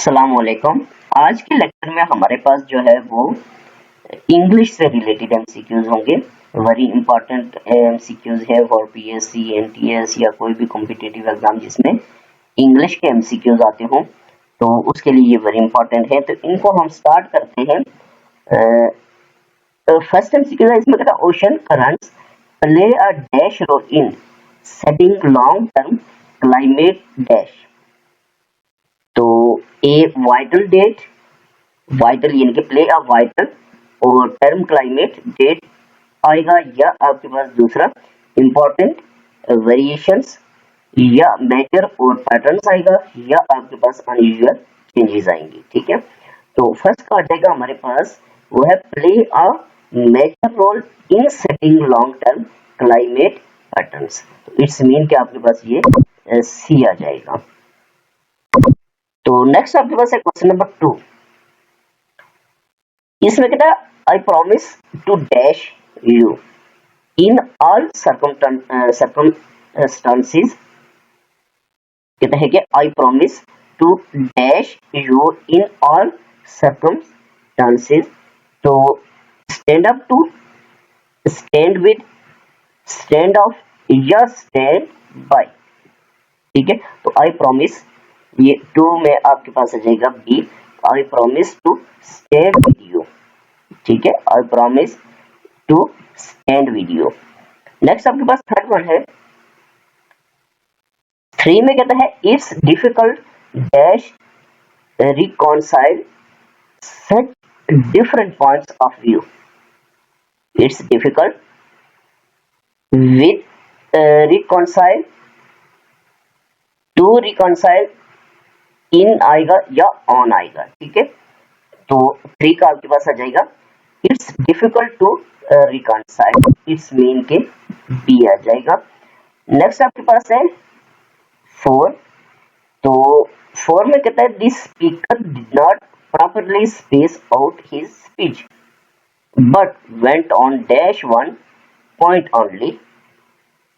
अस्सलाम वालेकुम। आज के लेक्चर में हमारे पास जो है वो इंग्लिश से रिलेटेड एमसीक्यूज होंगे। वेरी इंपॉर्टेंट एमसीक्यूज है फॉर पीएससी एनटीएस या कोई भी कॉम्पिटिटिव एग्जाम जिसमें इंग्लिश के एमसीक्यूज आते हों, तो उसके लिए ये वेरी इंपॉर्टेंट है। तो इनको हम स्टार्ट करते हैं। फर्स्ट एमसीक्यू है, इसमें कहता है ocean currents play a dash role in setting long term climate dash. तो ए वाइटल डेट, वाइटल यानी कि प्ले अ वाइटल और टर्म क्लाइमेट डेट आएगा, या आपके पास दूसरा इंपॉर्टेंट वेरिएशंस या मेजर और पैटर्न्स आएगा, या आपके पास अनयूजुअल चेंजेस आएंगे। ठीक है, तो फर्स्ट का आ जाएगा हमारे पास वो है play a major role in setting long term climate patterns. It's mean कि आपके पास ये सी आ जाएगा। तो नेक्स्ट आपके पास है क्वेश्चन नंबर 2। इसमें कहता है I promise to dash you in all circumstances. कहता है कि I promise to dash you in all circumstances. तो stand up to, stand with, stand off या स्टैंड बाय। ठीक है, तो आई प्रॉमिस ये 2 में आपके पास आ जाएगा B, I promise to stand with you. ठीक है, I promise to stand with you. Next आपके पास थर्ड वन है 3 में कहता है it's difficult dash reconcile such different points of view. It's difficult with reconcile, to reconcile, in आएगा या ऑन आएगा। ठीक है, तो 3 का आपके पास आ जाएगा it's difficult to reconcile, it's mean के बी आ जाएगा। नेक्स्ट आपके पास है 4। तो 4 में कहता है this speaker did not properly space out his speech but went on dash 1 point only.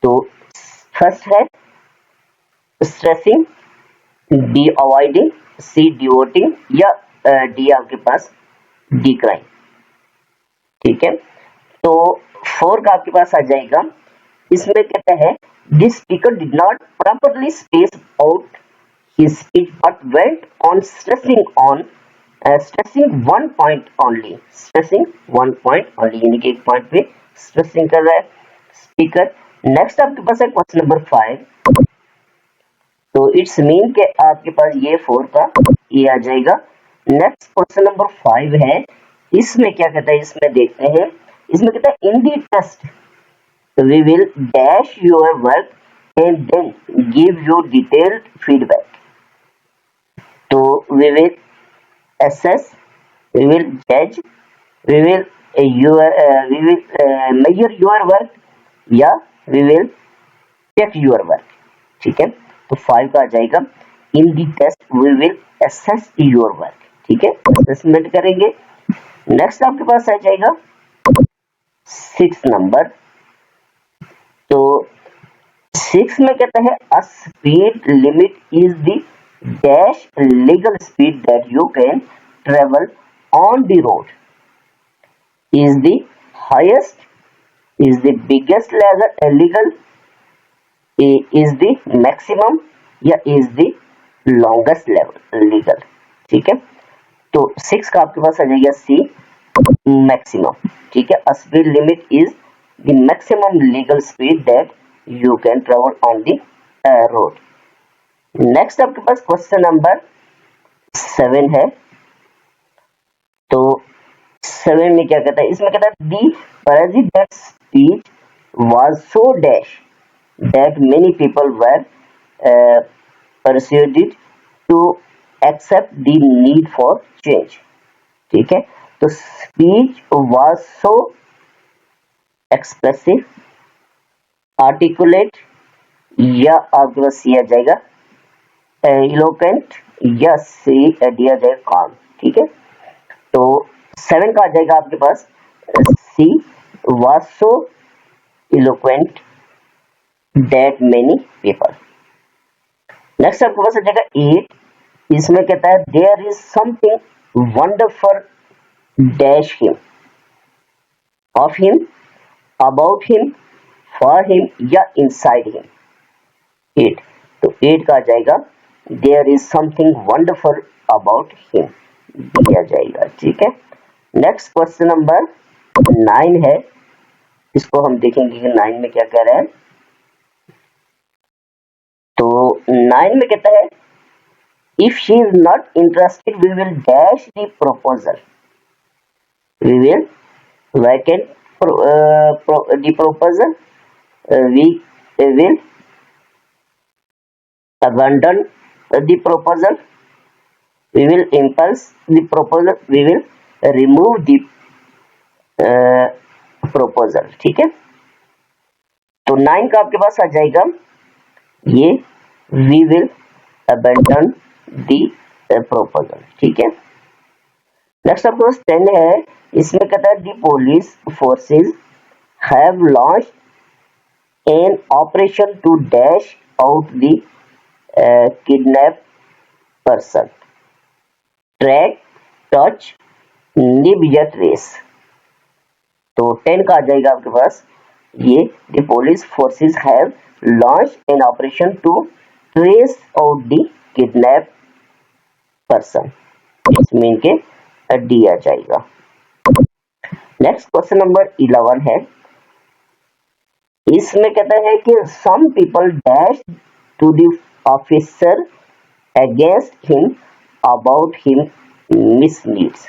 तो फर्स्ट है स्ट्रेसिंग, डी अवॉइडिंग, सी डिवोटिंग, या डी आपके पास डिक्राइन। ठीक है, तो 4 का आपके पास आ जाएगा। इसमें कहता है this speaker did not properly space out his speech but went on stressing 1 point only, stressing 1 point only, यानी कि एक पॉइंट पे स्ट्रेसिंग कर रहा है स्पीकर। नेक्स्ट आपके पास है क्वेश्चन नंबर 5। तो इट्स मीन के आपके पास ये 4 का ये आ जाएगा। नेक्स्ट क्वेश्चन नंबर 5 है, इसमें क्या कहता है, इसमें देखते हैं। इसमें कहता है in the test we will dash your work and then give you detailed feedback. तो we will assess, we will judge, we will measure your work, या we will check your work। ठीक है, तो 5 का आ जाएगा in the test we will assess your work। ठीक है, असेसमेंट करेंगे। नेक्स्ट आपके पास आ जाएगा 6 नंबर। तो 6 में कहता है a speed limit is the dash legal speed that you can travel on the road, is the highest, is the biggest legal, is the maximum, या is the longest level legal। ठीक है, तो 6 का आपके पास आ जाएगा सी, मैक्सिमम। ठीक है, a speed limit is the maximum legal speed that you can travel on the road। Next आपके पास क्वेश्चन नंबर 7 है। तो 7 में क्या कहता है, इसमें कहता है दी president's speech was so dash that many people were persuaded to accept the need for change। ठीक है, तो speech was so expressive, articulate, या आपके पास सी आ जाएगा eloquent, या सी दिया जाएगा calm। ठीक है, तो 7 का आ जाएगा आपके पास C was so eloquent that many people। Next आपके पास आ जाएगा 8। इसमें कहता है there is something wonderful dash him, of him, about him, for him या इनसाइड हिम। 8, तो 8 का आ जाएगा there is something wonderful about him, दिया जाएगा। ठीक है, नेक्स्ट क्वेश्चन नंबर 9 है, इसको हम देखेंगे कि 9 में क्या कह रहा है। तो 9 में कहता है if she is not interested we will dash the proposal, we will vacant the proposal, we will abandon the proposal, we will impulse the proposal, we will remove the proposal। ठीक है, तो 9 का आपके पास आ जाएगा ये we will abandon the proposal। ठीक है, नेक्स्ट आपके पास 10 है, इसमें कहता है the police forces have launched an operation to dash out the kidnapped person, track, touch, nib या trace। तो 10 का आ जाएगा आपके पास ये the police forces have launched an operation to trace out the kidnapped person, इसमें इनके डी आ जाएगा। नेक्स्ट क्वेश्चन नंबर 11 है, इसमें कहता है कि some people dash to the officer against him about him misdeeds।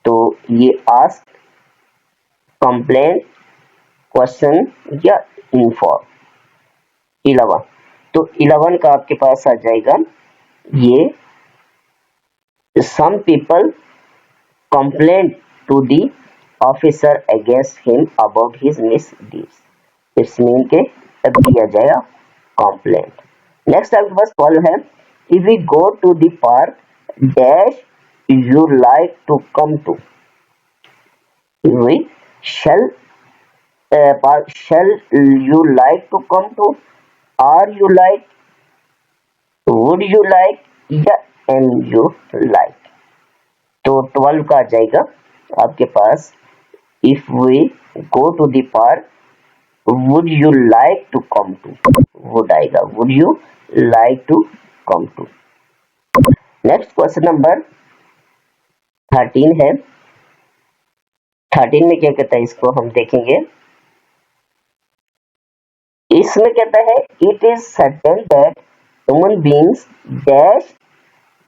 तो ये ask, complaint, question या inform। 11, तो 11 का आपके पास आ जाएगा ये some people complain to the officer against him about his misdeeds, इसमें के दिया जाएगा complaint। नेक्स्ट आपके पास 12 है, if we go to the park dash you like to come to, we shall park shall you like to come to, are you like, would you like या and you like। तो 12 का आ जाएगा आपके पास if we go to the park would you like to come to, would आएगा, would you like to come to। Next question number 13 है, 13 में क्या कहता है इसको हम देखेंगे। इसमें कहता है it is certain that human beings dash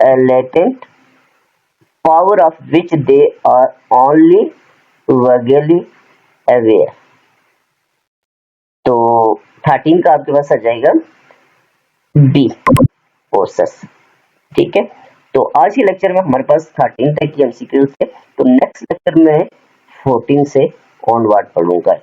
a latent power of which they are only vaguely aware। तो 13 का आपके पास आ जाएगा बी, पोसेस। ठीक है, तो आज के लेक्चर में हमारे पास 13 तक की एमसीक्यूज थे, तो नेक्स्ट लेक्चर में 14 से ऑनवर्ड पढ़ूंगा।